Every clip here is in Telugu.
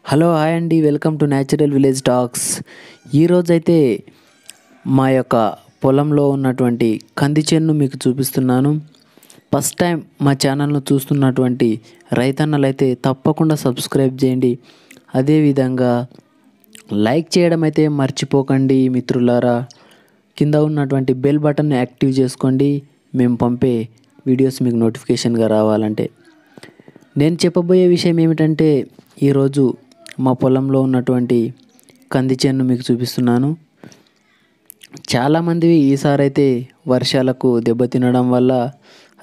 హలో హాయ్ అండి, welcome to natural village talks. ఈరోజైతే మా యొక్క పొలంలో ఉన్నటువంటి కంది చేను మీకు చూపిస్తున్నాను. ఫస్ట్ టైం మా ఛానల్ను చూస్తున్నటువంటి రైతన్నలైతే తప్పకుండా సబ్స్క్రైబ్ చేయండి. అదేవిధంగా లైక్ చేయడం అయితే మర్చిపోకండి మిత్రులారా. కింద ఉన్నటువంటి బెల్ బటన్ని యాక్టివ్ చేసుకోండి, మేము పంపే వీడియోస్ మీకు నోటిఫికేషన్గా రావాలంటే. నేను చెప్పబోయే విషయం ఏమిటంటే, ఈరోజు మా పొలంలో ఉన్నటువంటి కంది చేను మీకు చూపిస్తున్నాను. చాలామంది ఈసారి అయితే వర్షాలకు దెబ్బతినడం వల్ల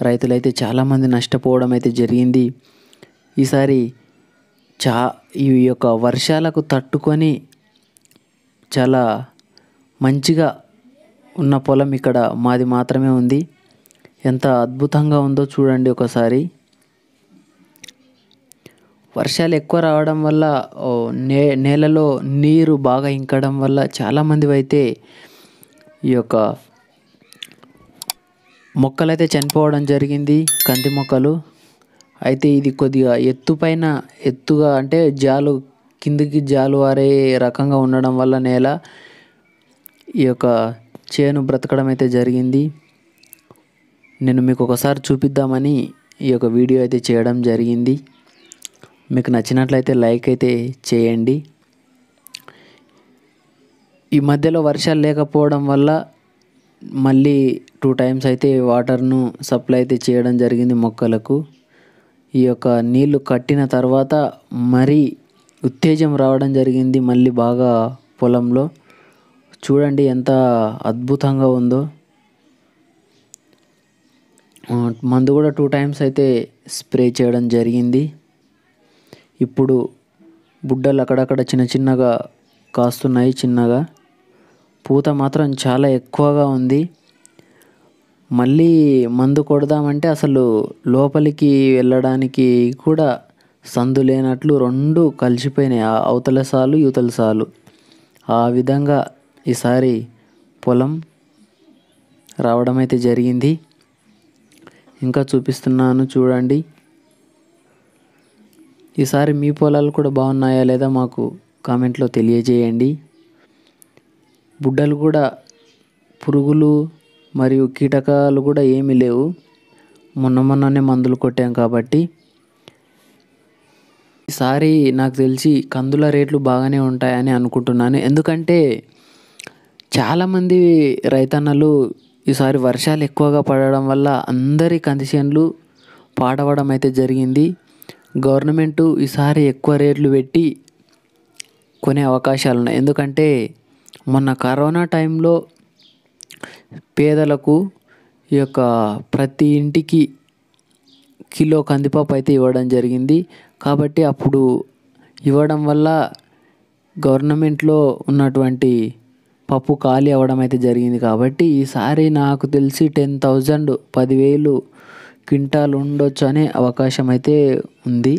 రైతులైతే చాలామంది నష్టపోవడం అయితే జరిగింది. ఈసారి ఈ యొక్క వర్షాలకు తట్టుకొని చాలా మంచిగా ఉన్న పొలం ఇక్కడ మాది మాత్రమే ఉంది. ఎంత అద్భుతంగా ఉందో చూడండి ఒకసారి. వర్షాలు ఎక్కువ రావడం వల్ల నేలలో నీరు బాగా ఇంకడం వల్ల చాలామంది అయితే ఈ యొక్క మొక్కలైతే చనిపోవడం జరిగింది, కంది మొక్కలు. అయితే ఇది కొద్దిగా ఎత్తుగా అంటే కిందికి జాలు వారే రకంగా ఉండడం వల్ల నేల ఈ యొక్క చేను బ్రతకడం అయితే జరిగింది. నేను మీకు ఒకసారి చూపిద్దామని ఈ యొక్క వీడియో అయితే చేయడం జరిగింది. మీకు నచ్చినట్లయితే లైక్ అయితే చేయండి. ఈ మధ్యలో వర్షాలు లేకపోవడం వల్ల మళ్ళీ 2 టైమ్స్ అయితే వాటర్ను సప్లై అయితే చేయడం జరిగింది మొక్కలకు. ఈ యొక్క నీళ్లు కట్టిన తర్వాత మరీ ఉత్తేజం రావడం జరిగింది మళ్ళీ బాగా పొలంలో. చూడండి ఎంత అద్భుతంగా ఉందో. మందు కూడా 2 టైమ్స్ అయితే స్ప్రే చేయడం జరిగింది. ఇప్పుడు బుడ్డలు అక్కడక్కడ చిన్నగా కాస్తున్నాయి. చిన్నగా పూత మాత్రం చాలా ఎక్కువగా ఉంది. మళ్ళీ మందు కొడదామంటే అసలు లోపలికి వెళ్ళడానికి కూడా సందు లేనట్లు 2 కలిసిపోయినాయి, అవతల సాలు యువతల సాలు. ఆ విధంగా ఈసారి పొలం రావడం అయితే జరిగింది. ఇంకా చూపిస్తున్నాను చూడండి. ఈసారి మీ పొలాలు కూడా బాగున్నాయా లేదా మాకు కామెంట్లో తెలియజేయండి. బుడ్డలు కూడా పురుగులు మరియు కీటకాలు కూడా ఏమీ లేవు. మొన్ననే మందులు కొట్టాం కాబట్టి. ఈసారి నాకు తెలిసి కందుల రేట్లు బాగానే ఉంటాయని అనుకుంటున్నాను. ఎందుకంటే చాలామంది రైతన్నలు ఈసారి వర్షాలు ఎక్కువగా పడడం వల్ల అందరి కంది చేనులు పాడవడం అయితే జరిగింది. గవర్నమెంటు ఈసారి ఎక్కువ రేట్లు పెట్టి కొనే అవకాశాలు ఉన్నాయి. ఎందుకంటే మొన్న కరోనా టైంలో పేదలకు ఈ యొక్క ప్రతి ఇంటికి కిలో కందిపప్పు అయితే ఇవ్వడం జరిగింది. కాబట్టి అప్పుడు ఇవ్వడం వల్ల గవర్నమెంట్లో ఉన్నటువంటి పప్పు ఖాళీ అవ్వడం అయితే జరిగింది. కాబట్టి ఈసారి నాకు తెలిసి 10,000 క్వింటాలు ఉండొచ్చు అనే అవకాశం అయితే ఉంది.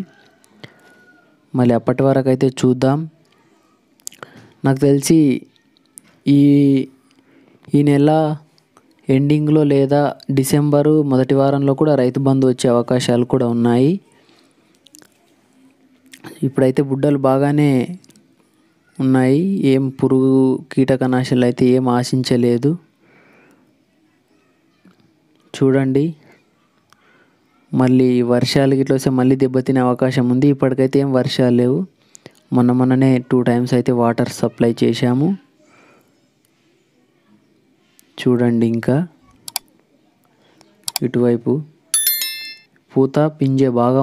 మళ్ళీ అప్పటి వరకు అయితే చూద్దాం. నాకు తెలిసి ఈ నెల ఎండింగ్లో లేదా డిసెంబరు మొదటి వారంలో కూడా రైతు బంధు వచ్చే అవకాశాలు కూడా ఉన్నాయి. ఇప్పుడైతే బుడ్డలు బాగానే ఉన్నాయి. ఏం పురుగు కీటకనాశనలు అయితే ఏం ఆశించలేదు. చూడండి, మళ్ళీ వర్షాలు గిట్ల వస్తే మళ్ళీ దెబ్బతినే అవకాశం ఉంది. ఇప్పటికైతే ఏం వర్షాలు లేవు. మొన్ననే 2 టైమ్స్ అయితే వాటర్ సప్లై చేశాము. చూడండి, ఇంకా ఇటువైపు పూత పింజే బాగా